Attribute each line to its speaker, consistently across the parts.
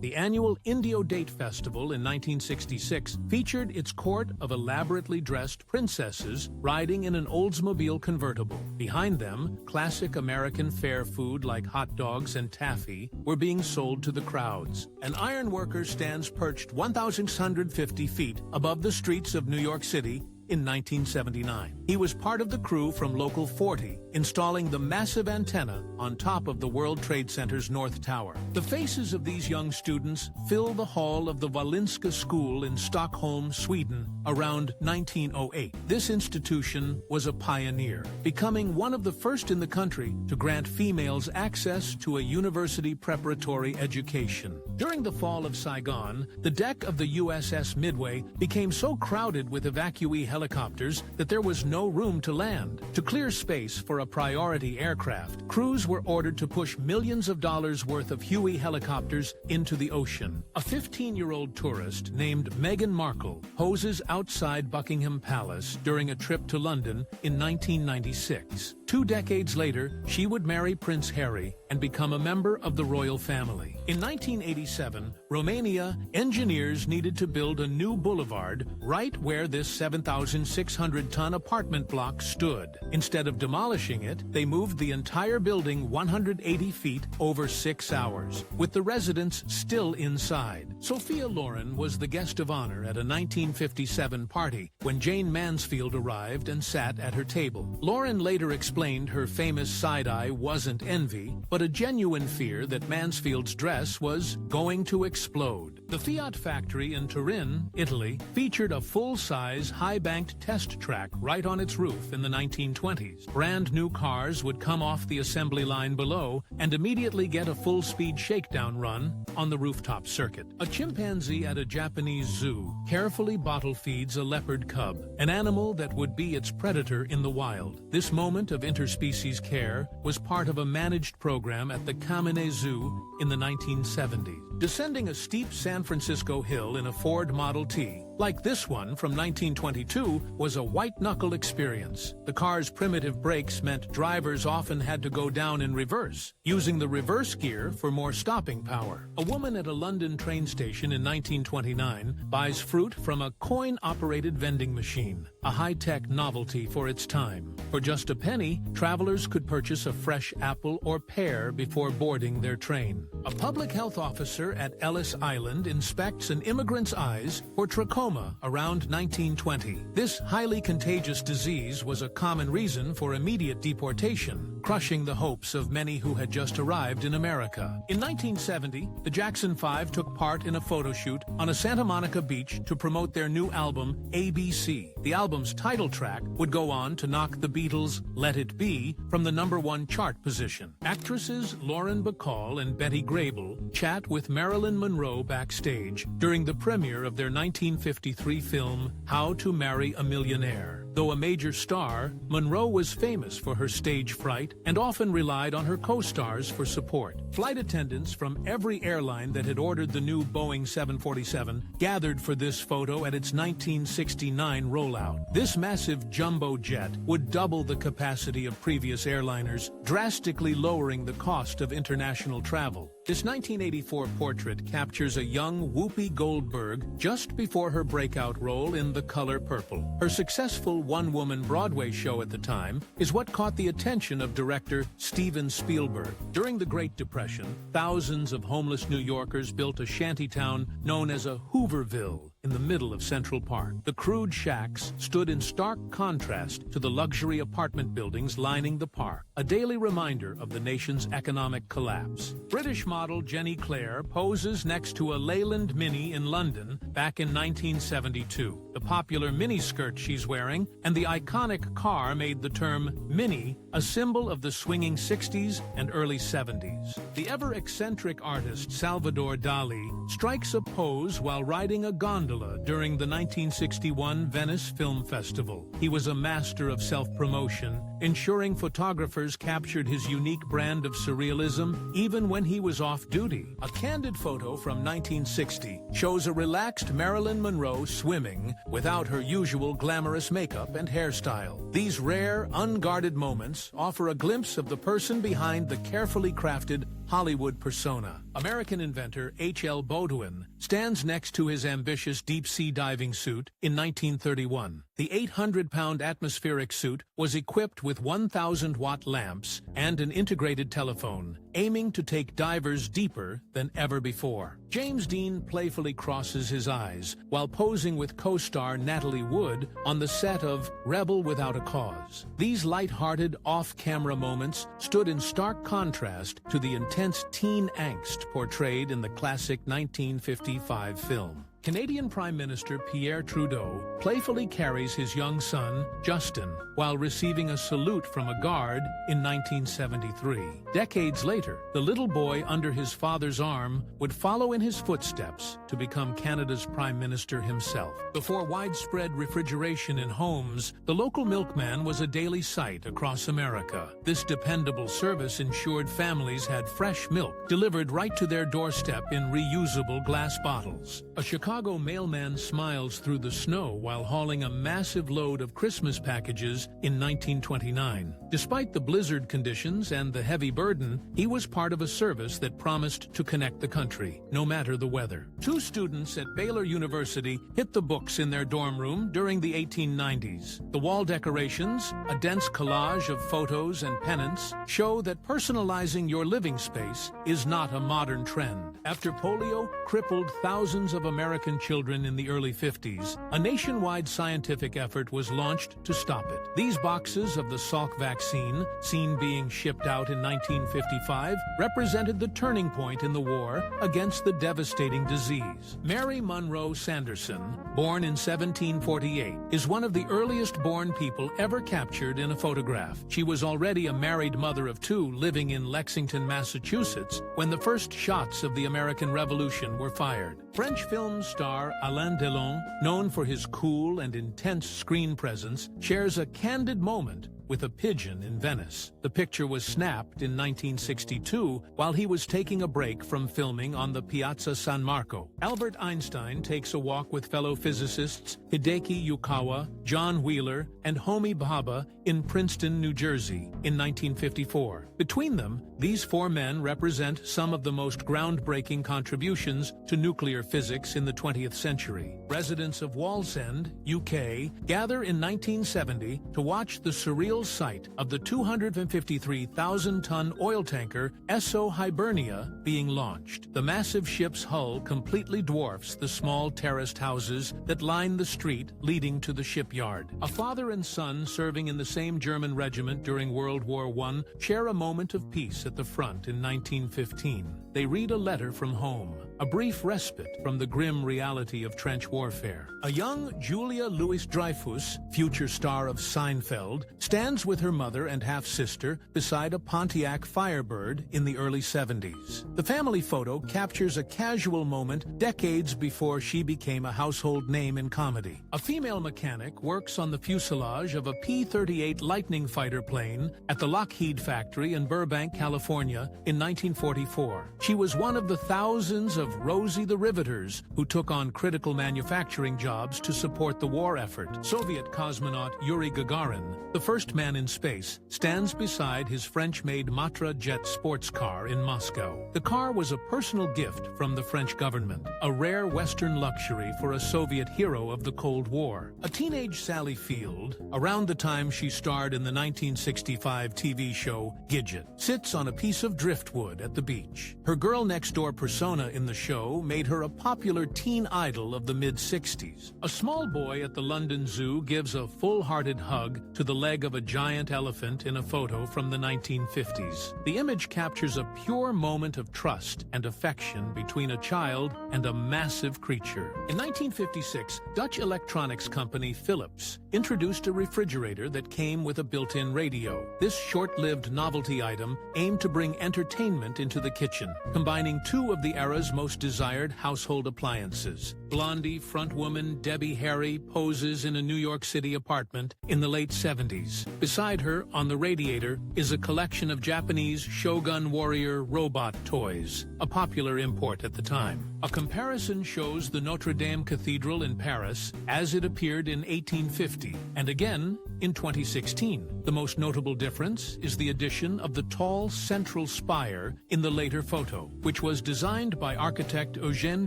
Speaker 1: The annual Indio Date Festival in 1966 featured its court of elaborately dressed princesses riding in an Oldsmobile convertible. Behind them, classic American fare food like hot dogs and taffy were being sold to the crowds. An ironworker stands perched 1,650 feet above the streets of New York City in 1979. He was part of the crew from Local 40, installing the massive antenna on top of the World Trade Center's North Tower. The faces of these young students fill the hall of the Wallinska School in Stockholm, Sweden, around 1908. This institution was a pioneer, becoming one of the first in the country to grant females access to a university preparatory education. During the fall of Saigon, the deck of the USS Midway became so crowded with evacuee helicopters that there was no room to land. To clear space for a priority aircraft, crews were ordered to push millions of dollars worth of Huey helicopters into the ocean. A 15-year-old tourist named Meghan Markle poses outside Buckingham Palace during a trip to London in 1996. 2 decades later, she would marry Prince Harry and become a member of the royal family. In 1987, Romania engineers needed to build a new boulevard right where this 7,600-ton apartment block stood. Instead of demolishing it, they moved the entire building 180 feet over 6 hours, with the residents still inside. Sophia Loren was the guest of honor at a 1957 party when Jane Mansfield arrived and sat at her table. Loren later explained her famous side-eye wasn't envy, but a genuine fear that Mansfield's dress was going to explode. The Fiat factory in Turin, Italy, featured a full-size, high-banked test track right on its roof in the 1920s. Brand new cars would come off the assembly line below and immediately get a full-speed shakedown run on the rooftop circuit. A chimpanzee at a Japanese zoo carefully bottle feeds a leopard cub, an animal that would be its predator in the wild. This moment of interspecies care was part of a managed program at the Kamine Zoo in the 1970s. Descending a steep San Francisco hill in a Ford Model T, like this one from 1922, was a white-knuckle experience. The car's primitive brakes meant drivers often had to go down in reverse, using the reverse gear for more stopping power. A woman at a London train station in 1929 buys fruit from a coin-operated vending machine, a high-tech novelty for its time. For just a penny, travelers could purchase a fresh apple or pear before boarding their train. A public health officer at Ellis Island inspects an immigrant's eyes for trachoma around 1920. This highly contagious disease was a common reason for immediate deportation, crushing the hopes of many who had just arrived in America. In 1970, the Jackson 5 took part in a photo shoot on a Santa Monica beach to promote their new album, ABC. The album's title track would go on to knock the Beatles' Let It Be from the #1 chart position. Actresses Lauren Bacall and Betty Grable chat with Marilyn Monroe backstage during the premiere of their 1953 film, How to Marry a Millionaire. Though a major star, Monroe was famous for her stage fright and often relied on her co-stars for support. Flight attendants from every airline that had ordered the new Boeing 747 gathered for this photo at its 1969 rollout. This massive jumbo jet would double the capacity of previous airliners, drastically lowering the cost of international travel. This 1984 portrait captures a young Whoopi Goldberg just before her breakout role in The Color Purple. Her successful one-woman Broadway show at the time is what caught the attention of director Steven Spielberg. During the Great Depression, thousands of homeless New Yorkers built a shantytown known as a Hooverville in the middle of Central Park. The crude shacks stood in stark contrast to the luxury apartment buildings lining the park, a daily reminder of the nation's economic collapse. British model Jenny Clare poses next to a Leyland Mini in London back in 1972. The popular miniskirt she's wearing and the iconic car made the term Mini a symbol of the swinging 60s and early 70s. The ever-eccentric artist Salvador Dali strikes a pose while riding a gondola during the 1961 Venice Film Festival. He was a master of self-promotion, ensuring photographers captured his unique brand of surrealism even when he was off-duty. A candid photo from 1960 shows a relaxed Marilyn Monroe swimming without her usual glamorous makeup and hairstyle. These rare, unguarded moments offer a glimpse of the person behind the carefully crafted Hollywood persona. American inventor H.L. Baudouin stands next to his ambitious deep-sea diving suit in 1931. The 800-pound atmospheric suit was equipped with 1,000-watt lamps and an integrated telephone, aiming to take divers deeper than ever before. James Dean playfully crosses his eyes while posing with co-star Natalie Wood on the set of Rebel Without a Cause. These light-hearted, off-camera moments stood in stark contrast to the intense teen angst portrayed in the classic 1955 film. Canadian Prime Minister Pierre Trudeau playfully carries his young son, Justin, while receiving a salute from a guard in 1973. Decades later, the little boy under his father's arm would follow in his footsteps to become Canada's Prime Minister himself. Before widespread refrigeration in homes, the local milkman was a daily sight across America. This dependable service ensured families had fresh milk delivered right to their doorstep in reusable glass bottles. A Chicago mailman smiles through the snow while hauling a massive load of Christmas packages in 1929. Despite the blizzard conditions and the heavy burden, he was part of a service that promised to connect the country, no matter the weather. Two students at Baylor University hit the books in their dorm room during the 1890s. The wall decorations, a dense collage of photos and pennants, show that personalizing your living space is not a modern trend. After polio crippled thousands of American children in the early 50s, a nationwide scientific effort was launched to stop it. These boxes of the Salk vaccine, seen being shipped out in 1955, represented the turning point in the war against the devastating disease. Mary Monroe Sanderson, born in 1748, is one of the earliest born people ever captured in a photograph. She was already a married mother of two living in Lexington, Massachusetts, when the first shots of the American Revolution were fired. French film star Alain Delon, known for his cool and intense screen presence, shares a candid moment with a pigeon in Venice. The picture was snapped in 1962 while he was taking a break from filming on the Piazza San Marco. Albert Einstein takes a walk with fellow physicists Hideki Yukawa, John Wheeler, and Homi Bhabha in Princeton, New Jersey in 1954. Between them, these four men represent some of the most groundbreaking contributions to nuclear physics in the 20th century. Residents of Wallsend, UK, gather in 1970 to watch the surreal sight of the 253,000-ton oil tanker Esso Hibernia being launched. The massive ship's hull completely dwarfs the small terraced houses that line the street leading to the shipyard. A father and son serving in the same German regiment during World War I share a moment of peace at the front in 1915. They read a letter from home, a brief respite from the grim reality of trench warfare. A young Julia Louis-Dreyfus, future star of Seinfeld, stands with her mother and half-sister beside a Pontiac Firebird in the early 70s. The family photo captures a casual moment decades before she became a household name in comedy. A female mechanic works on the fuselage of a P-38 Lightning fighter plane at the Lockheed factory in Burbank, California in 1944. She was one of the thousands of Rosie the Riveters who took on critical manufacturing jobs to support the war effort. Soviet cosmonaut Yuri Gagarin, the first man in space, stands beside his French-made Matra jet sports car in Moscow. The car was a personal gift from the French government, a rare Western luxury for a Soviet hero of the Cold War. A teenage Sally Field, around the time she starred in the 1965 TV show Gidget, sits on a piece of driftwood at the beach. Her girl-next-door persona in the show made her a popular teen idol of the mid-60s. A small boy at the London Zoo gives a full-hearted hug to the leg of a giant elephant in a photo from the 1950s. The image captures a pure moment of trust and affection between a child and a massive creature. In 1956, Dutch electronics company Philips introduced a refrigerator that came with a built-in radio. This short-lived novelty item aimed to bring entertainment into the kitchen, combining two of the era's most desired household appliances. Blondie frontwoman Debbie Harry poses in a New York City apartment in the late 70s. Beside her, on the radiator, is a collection of Japanese Shogun Warrior robot toys, a popular import at the time. A comparison shows the Notre Dame Cathedral in Paris as it appeared in 1850, and again in 2016. The most notable difference is the addition of the tall central spire in the later photo, which was designed by architect Eugène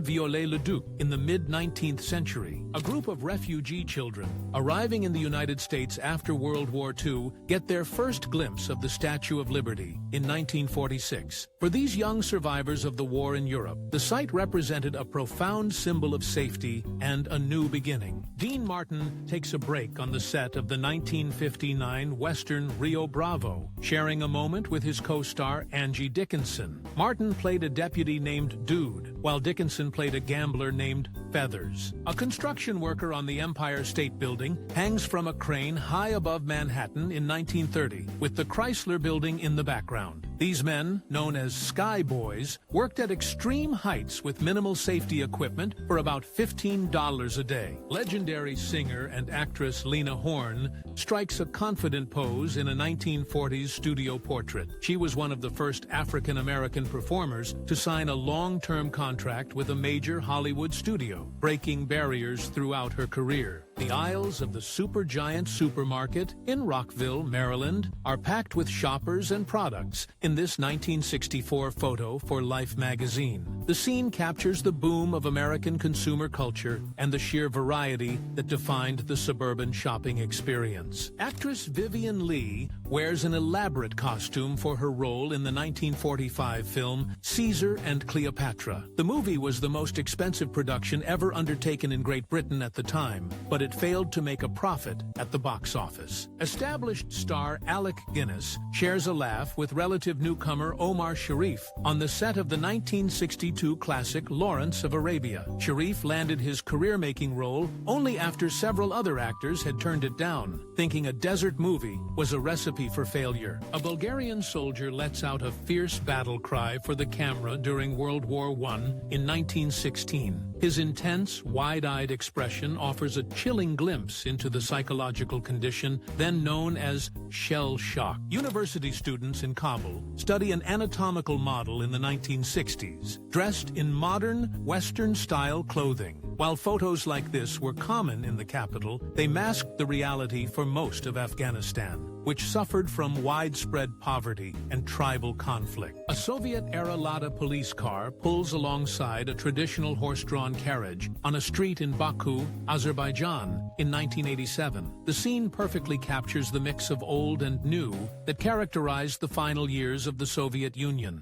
Speaker 1: Viollet-le-Duc in the mid-19th century. A group of refugee children arriving in the United States after World War II get their first glimpse of the Statue of Liberty in 1946. For these young survivors of the war in Europe, the site represented a profound symbol of safety and a new beginning. Dean Martin takes a break on the set of the 1959 Western Rio Bravo, sharing a moment with his co-star Angie Dickinson. Martin played a deputy named Dude, while Dickinson played a gambler named Feathers. A construction worker on the Empire State Building hangs from a crane high above Manhattan in 1930, with the Chrysler Building in the background. These men, known as Sky Boys, worked at extreme heights with minimal safety equipment for about $15 a day. Legendary singer and actress Lena Horne strikes a confident pose in a 1940s studio portrait. She was one of the first African-American performers to sign a long-term contract with a major Hollywood studio, breaking barriers throughout her career. The aisles of the Supergiant supermarket in Rockville, Maryland, are packed with shoppers and products in this 1964 photo for Life magazine. The scene captures the boom of American consumer culture and the sheer variety that defined the suburban shopping experience. Actress Vivian Leigh wears an elaborate costume for her role in the 1945 film Caesar and Cleopatra. The movie was the most expensive production ever undertaken in Great Britain at the time, but it failed to make a profit at the box office. Established star Alec Guinness shares a laugh with relative newcomer Omar Sharif on the set of the 1962 classic Lawrence of Arabia. Sharif landed his career-making role only after several other actors had turned it down, thinking a desert movie was a recipe for failure. A Bulgarian soldier lets out a fierce battle cry for the camera during World War I in 1916. His intense, wide-eyed expression offers a chilling glimpse into the psychological condition then known as shell shock. University students in Kabul study an anatomical model in the 1960s, dressed in modern, Western-style clothing. While photos like this were common in the capital, they masked the reality for most of Afghanistan, which suffered from widespread poverty and tribal conflict. A Soviet-era Lada police car pulls alongside a traditional horse-drawn carriage on a street in Baku, Azerbaijan, in 1987. The scene perfectly captures the mix of old and new that characterized the final years of the Soviet Union.